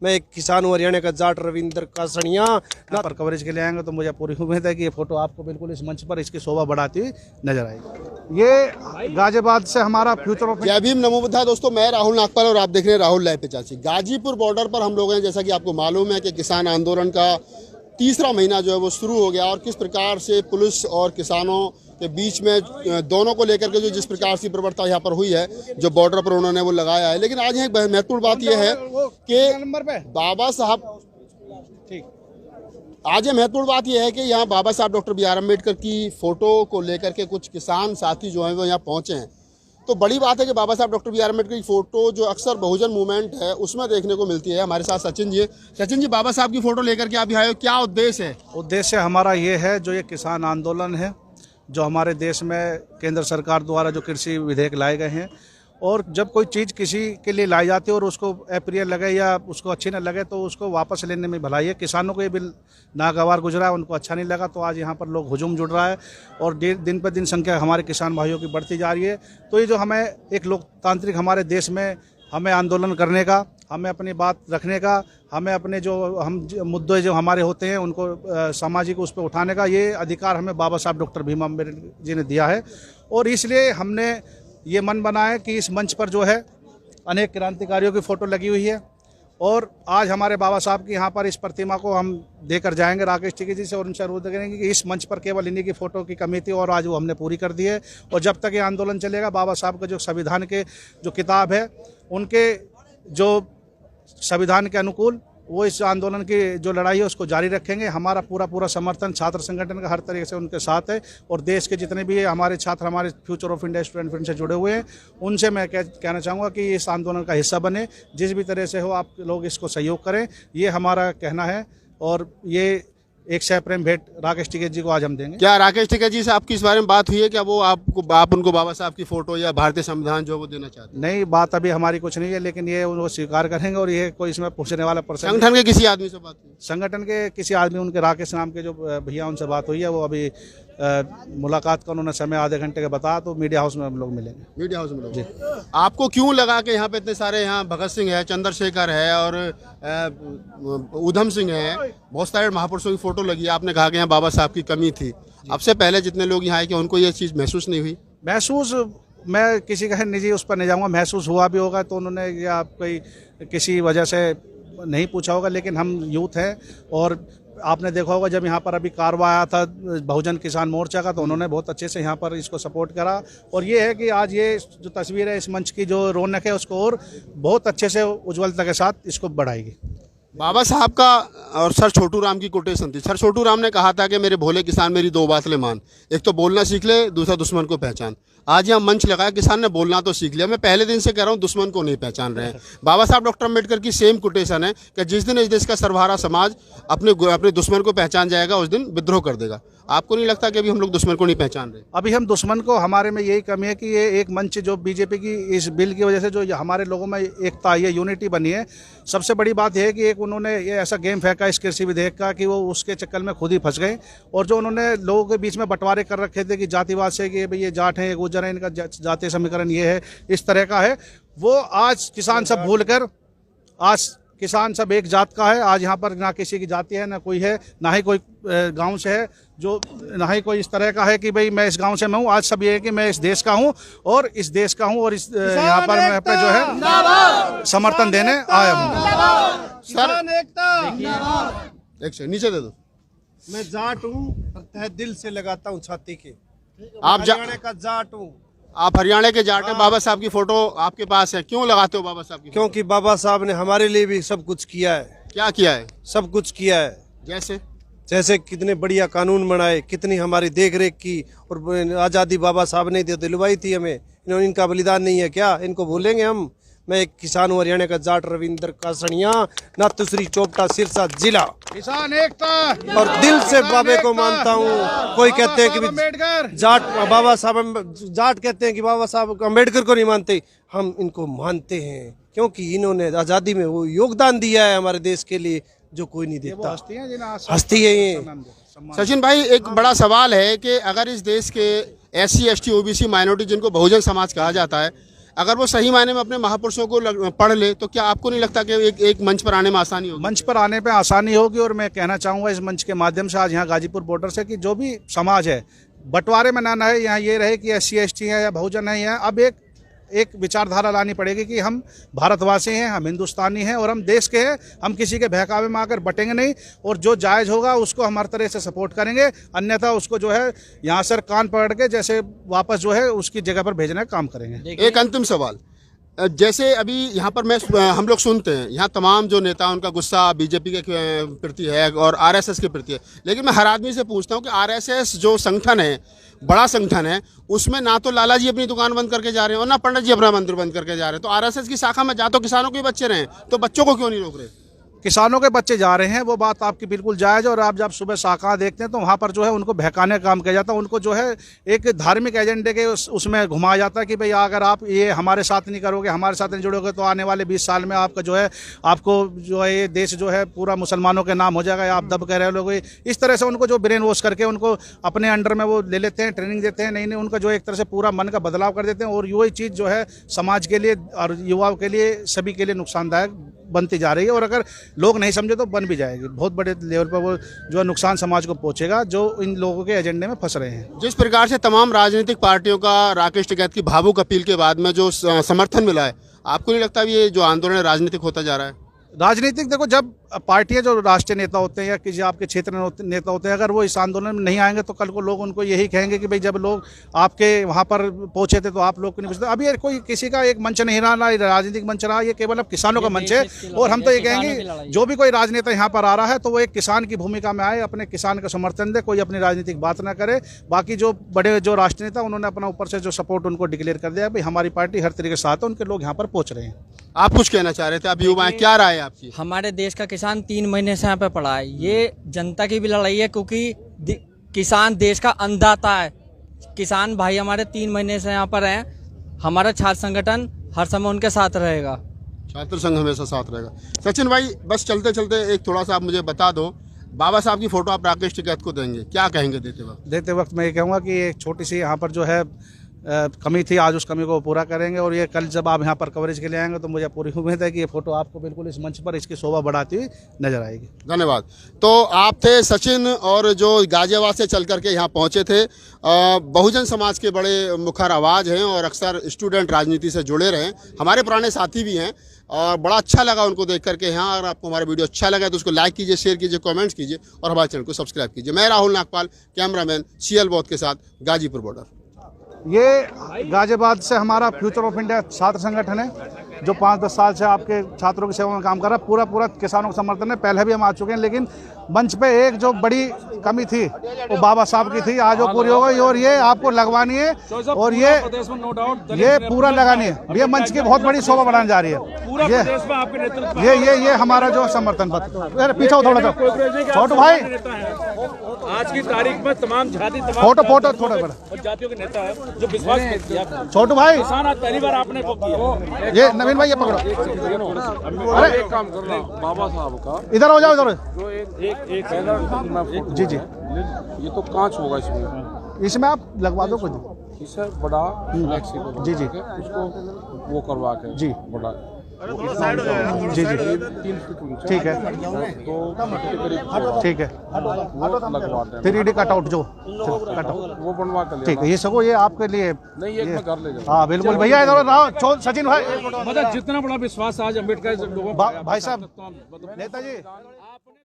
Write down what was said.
मैं एक किसान हूँ हरियाणा का जाट रविंद्र कासड़िया। यहाँ पर कवरेज के लिए आएंगे तो मुझे पूरी उम्मीद है कि ये फोटो आपको बिल्कुल इस मंच पर इसकी शोभा बढ़ाती हुई नजर आएगी। ये गाजियाबाद से हमारा फ्यूचर ऑफ जय भीम, नमो बुद्धा। दोस्तों, मैं राहुल नागपाल और आप देख रहे हैं राहुल लाइव 85। गाजीपुर बॉर्डर पर हम लोग हैं। जैसा कि आपको मालूम है कि किसान आंदोलन का तीसरा महीना जो है वो शुरू हो गया और किस प्रकार से पुलिस और किसानों के बीच में दोनों को लेकर के जो जिस प्रकार से प्रवृत्ता यहाँ पर हुई है, जो बॉर्डर पर उन्होंने वो लगाया है। लेकिन आज यहाँ एक महत्वपूर्ण बात यह है कि बाबा साहब आज ये महत्वपूर्ण बात यह है कि यहाँ बाबा साहब डॉक्टर बी आर अम्बेडकर की फोटो को लेकर के कुछ किसान साथी जो हैं वो यहाँ पहुँचे हैं। तो बड़ी बात है कि बाबा साहब डॉक्टर बी आर अम्बेडकर की फोटो जो अक्सर बहुजन मूवमेंट है उसमें देखने को मिलती है। हमारे साथ सचिन जी है। सचिन जी, बाबा साहब की फोटो लेकर के आप यहाँ आए हो, क्या उद्देश्य है? उद्देश्य हमारा ये है, जो ये किसान आंदोलन है जो हमारे देश में केंद्र सरकार द्वारा जो कृषि विधेयक लाए गए हैं, और जब कोई चीज़ किसी के लिए लाई जाती है और उसको अप्रिय लगे या उसको अच्छी न लगे तो उसको वापस लेने में भलाई है। किसानों को ये बिल नागवार गुजरा है, उनको अच्छा नहीं लगा, तो आज यहाँ पर लोग हुजूम जुड़ रहा है और दिन पर दिन संख्या हमारे किसान भाइयों की बढ़ती जा रही है। तो ये जो हमें एक लोकतांत्रिक हमारे देश में हमें आंदोलन करने का, हमें अपनी बात रखने का, हमें अपने जो हम मुद्दे जो हमारे होते हैं उनको सामाजिक उस पर उठाने का, ये अधिकार हमें बाबा साहब डॉक्टर भीम अम्बेडकर जी ने दिया है। और इसलिए हमने ये मन बनाया कि इस मंच पर जो है अनेक क्रांतिकारियों की फ़ोटो लगी हुई है और आज हमारे बाबा साहब की यहाँ पर इस प्रतिमा को हम देकर जाएंगे राकेश टिकैत जी से और उनसे अनुरोध करेंगे कि इस मंच पर केवल इन्हीं की फ़ोटो की कमी थी और आज वो हमने पूरी कर दी है। और जब तक ये आंदोलन चलेगा, बाबा साहब का जो संविधान के जो किताब है उनके जो संविधान के अनुकूल वो इस आंदोलन की जो लड़ाई है उसको जारी रखेंगे। हमारा पूरा समर्थन छात्र संगठन का हर तरीके से उनके साथ है और देश के जितने भी हमारे छात्र हमारे future of India student friend से जुड़े हुए हैं उनसे मैं कहना चाहूँगा कि इस आंदोलन का हिस्सा बने। जिस भी तरह से हो आप लोग इसको सहयोग करें, ये हमारा कहना है। और ये एक सह प्रेम भेंट राकेश टिकैत जी को आज हम देंगे। क्या राकेश टिकैत जी से आपकी इस बारे में बात हुई है? क्या वो आप उनको बाबा साहब की फोटो या भारतीय संविधान जो वो देना चाहते हैं? नहीं, बात अभी हमारी कुछ नहीं है, लेकिन ये वो स्वीकार करेंगे और ये कोई इसमें पूछने वाला पर्सन। संगठन के किसी आदमी से बात हुई? संगठन के किसी आदमी, उनके राकेश नाम के जो भैया, उनसे बात हुई है। वो अभी मुलाकात का उन्होंने समय आधे घंटे का बताया, तो मीडिया हाउस में हम लोग मिलेंगे। मीडिया हाउस में लोग जी। आपको क्यों लगा कि यहाँ पे इतने सारे, यहाँ भगत सिंह है, चंद्रशेखर है और उधम सिंह है, बहुत सारे महापुरुषों की फोटो लगी है, आपने कहा कि यहाँ बाबा साहब की कमी थी। अब से पहले जितने लोग यहाँ आए कि उनको ये चीज़ महसूस नहीं हुई? महसूस मैं किसी का निजी उस पर नहीं जाऊँगा, महसूस हुआ भी होगा तो उन्होंने या कोई किसी वजह से नहीं पूछा होगा। लेकिन हम यूथ हैं और आपने देखा होगा जब यहाँ पर अभी कारवा आया था बहुजन किसान मोर्चा का, तो उन्होंने बहुत अच्छे से यहाँ पर इसको सपोर्ट करा। और ये है कि आज ये जो तस्वीर है इस मंच की जो रौनक है उसको और बहुत अच्छे से उज्ज्वलता के साथ इसको बढ़ाएगी। बाबा साहब का और सर छोटू राम की कोटेशन थी। सर छोटू राम ने कहा था कि मेरे भोले किसान मेरी दो बात ले मान, एक तो बोलना सीख ले, दूसरा दुश्मन को पहचान। आज यहाँ मंच लगाया, किसान ने बोलना तो सीख लिया। मैं पहले दिन से कह रहा हूँ दुश्मन को नहीं पहचान रहे हैं। बाबा साहब डॉक्टर अम्बेडकर की सेम कोटेशन है कि जिस दिन इस देश का सर्वहारा समाज अपने दुश्मन को पहचान जाएगा उस दिन विद्रोह कर देगा। आपको नहीं लगता कि अभी हम लोग दुश्मन को नहीं पहचान रहे? अभी हम दुश्मन को, हमारे में यही कमी है कि ये एक मंच जो बीजेपी की इस बिल की वजह से जो हमारे लोगों में एकता, ये यूनिटी बनी है। सबसे बड़ी बात यह है कि एक उन्होंने ये ऐसा गेम फेंका इस कृषि विधेयक का कि वो उसके चक्कर में खुद ही फंस गए। और जो उन्होंने लोगों के बीच में बंटवारे कर रखे थे कि जातिवाद से कि भाई ये जाट है, ये गुजर है, इनका जातीय समीकरण ये है, इस तरह का है, वो आज किसान सब भूल कर आज किसान सब एक जात का है। आज यहाँ पर ना किसी की जाति है, ना कोई है, ना ही कोई गांव से है, जो ना ही कोई इस तरह का है कि भाई मैं इस गांव से मैं हूँ। आज सब ये है कि मैं इस देश का हूँ और इस देश का हूँ और इस यहाँ पर मैं अपने जो है समर्थन देने आया हूँ। सर एक से नीचे दे दो। मैं जाट हूँ, दिल से लगाता हूँ छाती के। आप हरियाणा का जाट हूँ। आप हरियाणा के जाट हैं, बाबा साहब की फोटो आपके पास है, क्यों लगाते हो बाबा साहब की? क्योंकि बाबा साहब ने हमारे लिए भी सब कुछ किया है। क्या किया है? सब कुछ किया है। जैसे कितने बढ़िया कानून बनाए, कितनी हमारी देख रेख की, और आज़ादी बाबा साहब ने दिलवाई थी हमें। इन्होंने, इनका बलिदान नहीं है क्या? इनको भूलेंगे हम? मैं एक किसान हूँ हरियाणा का जाट रविंद्र कासड़िया, नाथुश्री चोपटा सिरसा जिला। किसान एकता और दिल से बाबे को मानता हूँ। कोई कहते हैं कि जाट बाबा साहब, जाट कहते हैं कि बाबा साहब अम्बेडकर को नहीं मानते, हम इनको मानते हैं क्योंकि इन्होंने आज़ादी में वो योगदान दिया है हमारे देश के लिए जो कोई नहीं देता। हस्ती है ये। सचिन भाई, एक बड़ा सवाल है कि अगर इस देश के SC ST OBC माइनॉरिटी जिनको बहुजन समाज कहा जाता है, अगर वो सही मायने में अपने महापुरुषों को पढ़ ले तो क्या आपको नहीं लगता कि एक मंच पर आने में आसानी होगी? मंच पर आने पे आसानी होगी। और मैं कहना चाहूँगा इस मंच के माध्यम से आज यहाँ गाजीपुर बॉर्डर से कि जो भी समाज है बंटवारे में ना रहे, यहाँ ये रहे कि SC ST है या बहुजन है, यहाँ अब एक विचारधारा लानी पड़ेगी कि हम भारतवासी हैं, हम हिंदुस्तानी हैं और हम देश के हैं। हम किसी के बहकावे में आकर बटेंगे नहीं और जो जायज़ होगा उसको हम हर तरह से सपोर्ट करेंगे, अन्यथा उसको जो है यहाँ से कान पकड़ के जैसे वापस जो है उसकी जगह पर भेजने का काम करेंगे। एक अंतिम सवाल, जैसे अभी यहाँ पर हम लोग सुनते हैं यहाँ तमाम जो नेता उनका गुस्सा बीजेपी के प्रति है और RSS के प्रति है, लेकिन मैं हर आदमी से पूछता हूँ कि RSS जो संगठन है, बड़ा संगठन है, उसमें ना तो लाला जी अपनी दुकान बंद करके जा रहे हैं और ना पंडित जी अपना मंदिर बंद करके जा रहे हैं। तो RSS की शाखा में जा तो किसानों के बच्चे रहे, तो बच्चों को क्यों नहीं रोक रहे? किसानों के बच्चे जा रहे हैं, वो बात आपकी बिल्कुल जायज़ है। और आप जब सुबह शाखा देखते हैं तो वहाँ पर जो है उनको बहकाने का काम किया जाता है, उनको जो है एक धार्मिक एजेंडे के उसमें घुमाया जाता है कि भाई अगर आप ये हमारे साथ नहीं करोगे, हमारे साथ नहीं जुड़ोगे तो आने वाले 20 साल में आपका जो है आपको जो है ये देश जो है पूरा मुसलमानों के नाम हो जाएगा, आप दब कर रह लोगे। इस तरह से उनको जो ब्रेन वॉश करके उनको अपने अंडर में वो ले लेते हैं, ट्रेनिंग देते हैं, नहीं उनका जो एक तरह से पूरा मन का बदलाव कर देते हैं। और वही चीज़ जो है समाज के लिए और युवाओं के लिए सभी के लिए नुकसानदायक बनती जा रही है और अगर लोग नहीं समझे तो बन भी जाएगी। बहुत बड़े लेवल पर वो जो है नुकसान समाज को पहुंचेगा जो इन लोगों के एजेंडे में फंस रहे हैं। जिस प्रकार से तमाम राजनीतिक पार्टियों का राकेश टिकैत की भावुक अपील के बाद में जो समर्थन मिला है, आपको नहीं लगता ये जो आंदोलन राजनीतिक होता जा रहा है? राजनीतिक देखो, जब पार्टियां जो राष्ट्रीय नेता होते हैं या किसी आपके क्षेत्र में नेता होते हैं, अगर वो इस आंदोलन में नहीं आएंगे तो कल को लोग उनको यही कहेंगे कि भाई जब लोग आपके वहाँ पर पहुंचे थे तो आप लोग को नहीं पूछते। अभी ये कोई किसी का एक मंच नहीं रहा, ना राजनीतिक मंच रहा, ये केवल अब किसानों का मंच है। और हम तो ये कहेंगे जो भी कोई राजनेता यहाँ पर आ रहा है तो वो एक किसान की भूमिका में आए, अपने किसान का समर्थन दे, कोई अपनी राजनीतिक बात ना करे। बाकी जो बड़े जो राष्ट्रीय नेता उन्होंने अपना ऊपर से जो सपोर्ट उनको डिक्लेयर कर दिया भाई हमारी पार्टी हर तरीके से साथ है, उनके लोग यहाँ पर पहुँच रहे हैं। आप कुछ कहना चाह रहे थे, अब युवा क्या राय है आपकी? हमारे देश का किसान 3 महीने से यहाँ पे पड़ा है। ये जनता की भी लड़ाई है क्योंकि किसान देश का अन्नदाता है। किसान भाई हमारे 3 महीने से यहाँ पर हैं। हमारा छात्र संगठन हर समय उनके साथ रहेगा, छात्र संघ हमेशा साथ रहेगा। सचिन भाई, बस चलते चलते एक थोड़ा सा आप मुझे बता दो, बाबा साहब की फोटो आप राकेश टिकैत को देंगे, क्या कहेंगे देते वक्त? मैं ये कहूँगा कि एक छोटी सी यहाँ पर जो है कमी थी, आज उस कमी को पूरा करेंगे। और ये कल जब आप यहाँ पर कवरेज के लिए आएंगे तो मुझे पूरी उम्मीद है कि ये फोटो आपको बिल्कुल इस मंच पर इसकी शोभा बढ़ाती हुई नजर आएगी। धन्यवाद। तो आप थे सचिन और जो गाजियाबाद से चल करके यहाँ पहुँचे थे, बहुजन समाज के बड़े मुखर आवाज़ हैं और अक्सर स्टूडेंट राजनीति से जुड़े रहे, हमारे पुराने साथी भी हैं और बड़ा अच्छा लगा उनको देख करके यहाँ। अगर आपको हमारा वीडियो अच्छा लगा तो उसको लाइक कीजिए, शेयर कीजिए, कमेंट्स कीजिए और हमारे चैनल को सब्सक्राइब कीजिए। मैं राहुल नागपाल, कैमरामैन CL बौद्ध के साथ, गाजीपुर बॉर्डर। ये गाजियाबाद से हमारा फ्यूचर ऑफ इंडिया छात्र संगठन है जो 5-10 साल से आपके छात्रों की सेवा में काम कर रहा है। पूरा किसानों का समर्थन है, पहले भी हम आ चुके हैं, लेकिन मंच पे एक जो बड़ी कमी थी वो बाबा साहब की थी, आज वो पूरी हो गई और ये आपको लगवानी है और ये पूरा लगानी है। ये मंच की बहुत बड़ी शोभा बढ़ाने जा रही है। ये हमारा जो समर्थन पत्र, पीछे थोड़ा सा छोटू भाई, आज की तारीख में तमाम जाति फोटो थोड़ा बड़ा जातियों के नेता है जो विश्वास किया। छोटू भाई, किसान आज पहली बार आपने को किया। ये नवीन भाई ये पकड़ो। अरे एक काम करना, बाबा साहब का इधर हो जाओ, इधर जो एक जी ये तो कांच होगा इसमें आप लगवा दो कुछ इससे बड़ा जी उसको वो करवा के जी बड़ा जी 3 फीट ऊंचा, ठीक है, तो करीब ठीक है, वो लगवा दें। 3D कटआउट जो कटआउट वो बनवा कर ठीक है, ये सको ये आपके लिए नहीं, एक मैं घर ले जाऊँ। हाँ बिल्कुल भैया, इधर सचिन भाई, मतलब जितना बड़ा विश्वास आज अम्बेडकर लोगों भाई साहब नेताजी।